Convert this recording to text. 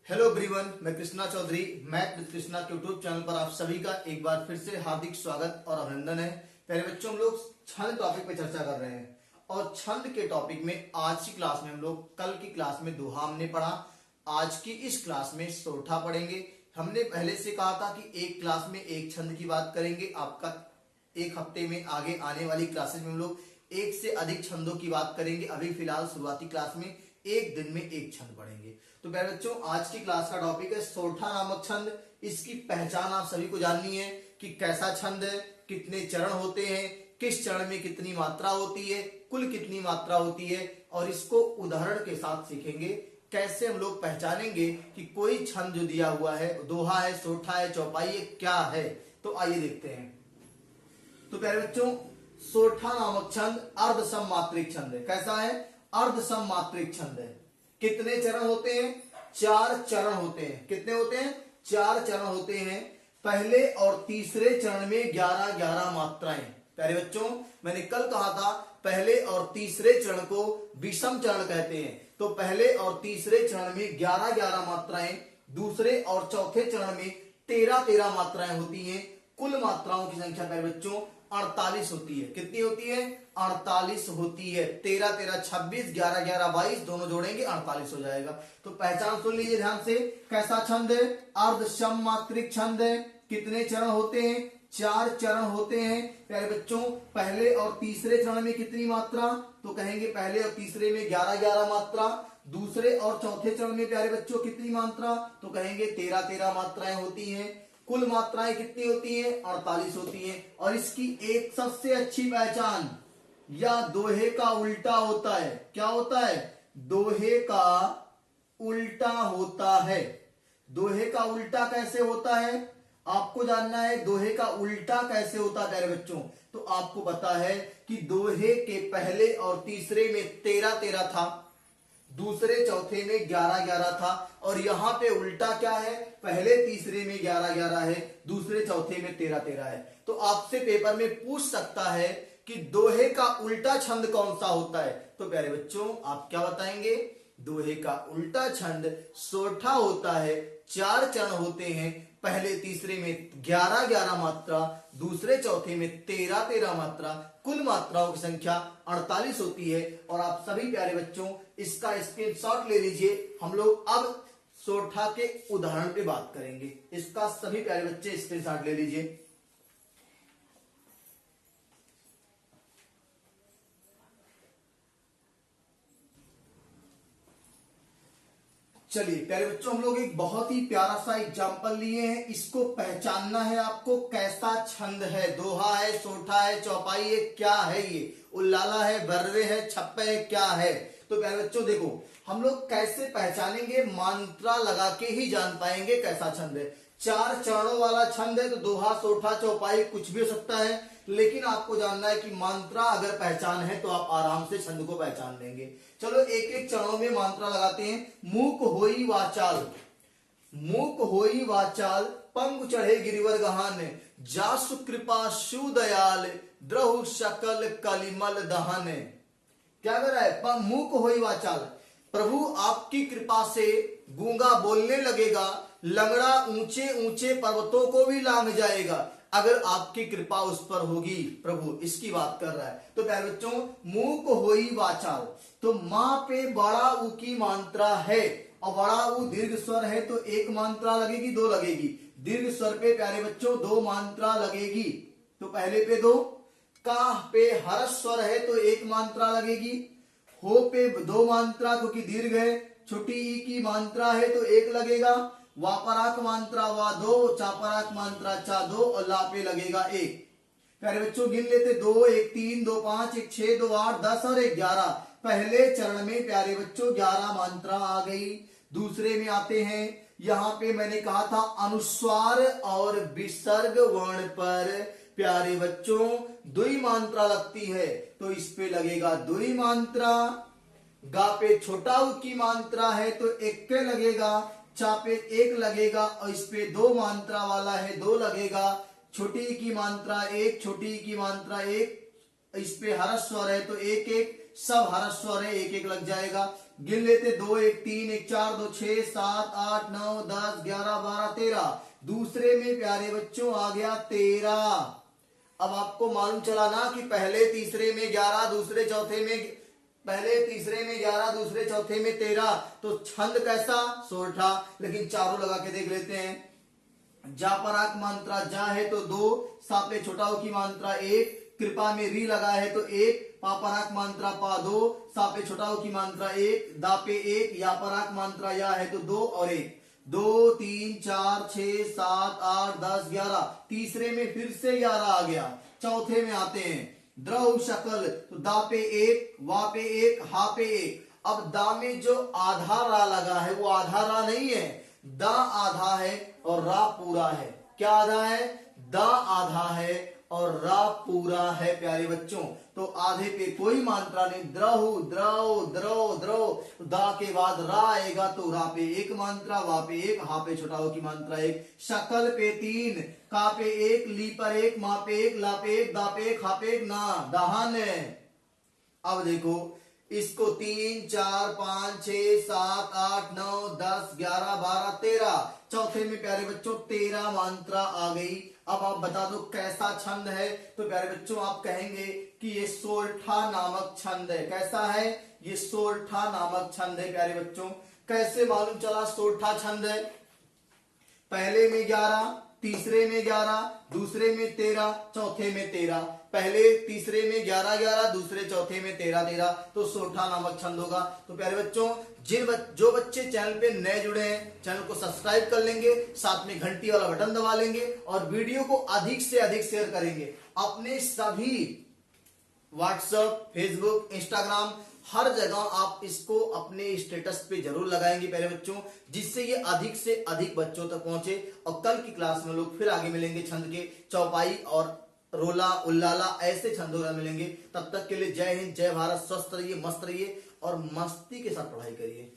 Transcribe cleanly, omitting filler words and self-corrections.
Hello everyone, मैं Krishna Chaudhary math with Krishna के YouTube channel पर आप सभी का एक बार फिर से हार्दिक स्वागत और अभिनंदन है। प्यारे बच्चों, हम लोग छंद टॉपिक पे चर्चा कर रहे हैं और छंद के टॉपिक में आज की क्लास में हम लोग कल की क्लास में दोहा हमने पढ़ा, आज की इस क्लास में सोठा पढ़ेंगे। हमने पहले से कहा था कि एक क्लास में एक छंद की बात करेंगे। आपका एक हफ्ते में आगे आने वाली क्लासेस में हम लोग एक से अधिक छंदों की बात करेंगे। अभी फिलहाल शुरुआती क्लास में एक दिन में एक छंद पढ़ेंगे। तो प्यारे बच्चों, आज की क्लास का टॉपिक है सोठा नामक छंद। इसकी पहचान आप सभी को जाननी है कि कैसा छंद है, कितने चरण होते हैं, किस चरण में कितनी मात्रा होती है, कुल कितनी मात्रा होती है, और इसको उदाहरण के साथ सीखेंगे। कैसे हम लोग पहचानेंगे कि कोई छंद जो दिया हुआ है, दोहा है, सोठा है, चौपाई है, क्या है। तो आइए देखते हैं। तो प्यारे बच्चों, सोठा नामक छंद अर्ध सममात्रिक छंद है। कैसा है? अर्ध सममात्रिक छंद है। कितने चरण होते हैं? 4 चरण होते हैं। कितने होते हैं? 4 चरण होते हैं। पहले और तीसरे चरण में 11-11 मात्राएं। प्यारे बच्चों, मैंने कल कहा था पहले और तीसरे चरण को विषम चरण कहते हैं। तो पहले और तीसरे चरण में 11-11 मात्राएं, दूसरे और चौथे चरण में 13-13 मात्राएं होती हैं। कुल मात्राओं की संख्या प्यारे बच्चों 48 होती है। कितनी होती है? 48 होती है। 13-13 26, 11-11 22, दोनों जोड़ेंगे 48 हो जाएगा। तो पहचान सुन लीजिए ध्यान से। कैसा छंद है? अर्ध सममात्रिक छंद है। कितने चरण होते हैं? 4 चरण होते हैं। प्यारे बच्चों, पहले और तीसरे चरण में कितनी मात्रा? तो कहेंगे पहले और तीसरे में 11-11 मात्रा। दूसरे और चौथे चरण में प्यारे बच्चों कितनी मात्रा? तो कहेंगे 13-13 मात्राएं होती हैं। कुल मात्राएं कितनी होती हैं? 48 होती हैं। और इसकी एक सबसे अच्छी पहचान, या दोहे का उल्टा होता है। क्या होता है? दोहे का उल्टा होता है। दोहे का उल्टा कैसे होता है? आपको जानना है दोहे का उल्टा कैसे होता है प्यारे बच्चों। तो आपको पता है कि दोहे के पहले और तीसरे में 13-13 था, दूसरे चौथे में 11-11 था, और यहां पे उल्टा क्या है? पहले तीसरे में 11-11 है, दूसरे चौथे में 13-13 है। तो आपसे पेपर में पूछ सकता है कि दोहे का उल्टा छंद कौन सा होता है। तो प्यारे बच्चों, आप क्या बताएंगे? दोहे का उल्टा छंद सोठा होता है। 4 चरण होते हैं। पहले तीसरे में 11-11 मात्रा, दूसरे चौथे में 13-13 मात्रा, कुल मात्राओं की संख्या 48 होती है। और आप सभी प्यारे बच्चों इसका स्क्रीनशॉट ले लीजिए। हम लोग अब सोठा के उदाहरण पे बात करेंगे। इसका सभी प्यारे बच्चे स्क्रीनशॉट ले लीजिए। चलिए प्यारे बच्चों, हम लोग एक बहुत ही प्यारा सा एग्जाम्पल लिए हैं। इसको पहचानना है आपको, कैसा छंद है। दोहा है, सोठा है, चौपाई है, क्या है ये? उल्लाला है, बर्रे है, छप्पे है, क्या है? तो प्यारे बच्चों देखो, हम लोग कैसे पहचानेंगे? मात्रा लगा के ही जान पाएंगे कैसा छंद है। 4 चरणों वाला छंद है तो दोहा, सोठा, चौपाई कुछ भी हो सकता है। लेकिन आपको जानना है कि मात्रा अगर पहचान है तो आप आराम से छंद को पहचान लेंगे। चलो एक एक चरणों में मात्रा लगाते हैं। मूक होई वाचाल, मूक होई वाचाल, पंग चढ़े गिरिवर गहान, जासु कृपा शु दयाल, द्रहु शकल कलिमल दहन। क्या कर रहा है? मूक होई वाचाल, प्रभु आपकी कृपा से गूंगा बोलने लगेगा, लंगड़ा ऊंचे ऊंचे पर्वतों को भी लांग जाएगा अगर आपकी कृपा उस पर होगी। प्रभु इसकी बात कर रहा है। तो प्यारे बच्चों, मूक होई वाचाल, तो मां पे बड़ा ऊ की मात्रा है, और बड़ा ऊ दीर्घ स्वर है तो एक मात्रा लगेगी, 2 लगेगी। दीर्घ स्वर पे प्यारे बच्चों 2 मात्रा लगेगी। तो पहले पे 2, काह पे हर्ष स्वर है तो 1 मात्रा लगेगी, हो पे 2 मात्रा क्योंकि दीर्घ है, छोटी ई की मात्रा है तो 1 लगेगा, वापराक मात्रा वा 2, चापराक मात्रा चा 2, और ला पे लगेगा 1। प्यारे बच्चों गिन लेते 2, 1 3, 2 5, 1 6, 2 8, 10 और 1 11। पहले चरण में प्यारे बच्चों 11 मात्रा आ गई। दूसरे में आते हैं, यहां पे मैंने कहा था अनुस्वार और विसर्ग वर्ण पर प्यारे बच्चों 2 मात्रा लगती है, तो इस पे लगेगा 2 मात्रा। गा पे छोटा उ की मात्रा है तो 1 पे लगेगा, चा पे 1 लगेगा, और इस पे 2 मात्रा वाला है 2 लगेगा। छोटी की मात्रा 1, छोटी की मात्रा 1, इस पे हर्ष स्वर है तो 1 1, सब हरा स्वर है, एक एक लग जाएगा। गिन लेते 2 1 3 1 4 2 6 7 8 9 10 11 12 13। दूसरे में प्यारे बच्चों आ गया 13। अब आपको मालूम चला ना कि पहले तीसरे में 11, दूसरे चौथे में, पहले तीसरे में 11, दूसरे चौथे में 13। तो छंद कैसा? सोरठा। लेकिन चारों लगा के देख लेते हैं। जा पराक मात्रा जा है तो 2, सापे छोटाओ की मात्रा 1, कृपा में री लगा है तो 1, पापराक मात्रा पा 2, सापे छोटाओ की मात्रा 1, दापे 1, या पराक मात्रा या है तो 2 और 1। 2 3 4 6 7 8 10 11। तीसरे में फिर से 11 आ गया। चौथे में आते हैं द्रव शकल, तो दा पे 1, वा पे 1, हा पे 1। अब दा में जो आधा रा लगा है वो आधा रा नहीं है, दा आधा है और रा पूरा है। क्या आधा है? दा आधा है और रा पूरा है प्यारे बच्चों। तो आधे पे कोई मात्रा नहीं, द्रव द्रव द्रव द्रव। दा के बाद रा आएगा तो रा पे 1 मात्रा, वा पे 1, हा पे छोटाओ की मात्रा 1। शकल पे 3, का पे 1, ली पर 1, मा पे 1, ला पे 1, दा पे 1, हा पे 1, ना दहन है। अब देखो इसको 3 4 5 6 7 8 9 10 11 12 13। चौथे में प्यारे बच्चों 13 मात्रा आ गई। अब आप बता दो कैसा छंद है? तो प्यारे बच्चों आप कहेंगे कि ये सोरठा नामक छंद है। कैसा है? ये सोरठा नामक छंद है प्यारे बच्चों। कैसे मालूम चला सोरठा छंद है? पहले में 11, तीसरे में 11, दूसरे में 13, चौथे में 13। पहले तीसरे में 11 11, दूसरे चौथे में 13 13। तो सोरठा नामक छंद होगा। तो प्यारे बच्चों जो बच्चे चैनल पे नए जुड़े हैं चैनल को सब्सक्राइब कर लेंगे, साथ में घंटी वाला बटन दबा लेंगे और वीडियो को अधिक से अधिक शेयर करेंगे अपने सभी व्हाट्सएप, फेसबुक, इंस्टाग्राम, हर जगह आप इसको अपने स्टेटस पे जरूर लगाएंगे प्यारे बच्चों, जिससे ये अधिक से अधिक बच्चों तक पहुंचे। और कल की क्लास में लोग फिर आगे मिलेंगे छंद के चौपाई और रोला उल्लाला ऐसे छंदों में मिलेंगे। तब तक के लिए जय हिंद, जय भारत, स्वस्थ रहिए, मस्त रहिए और मस्ती के साथ पढ़ाई करिए।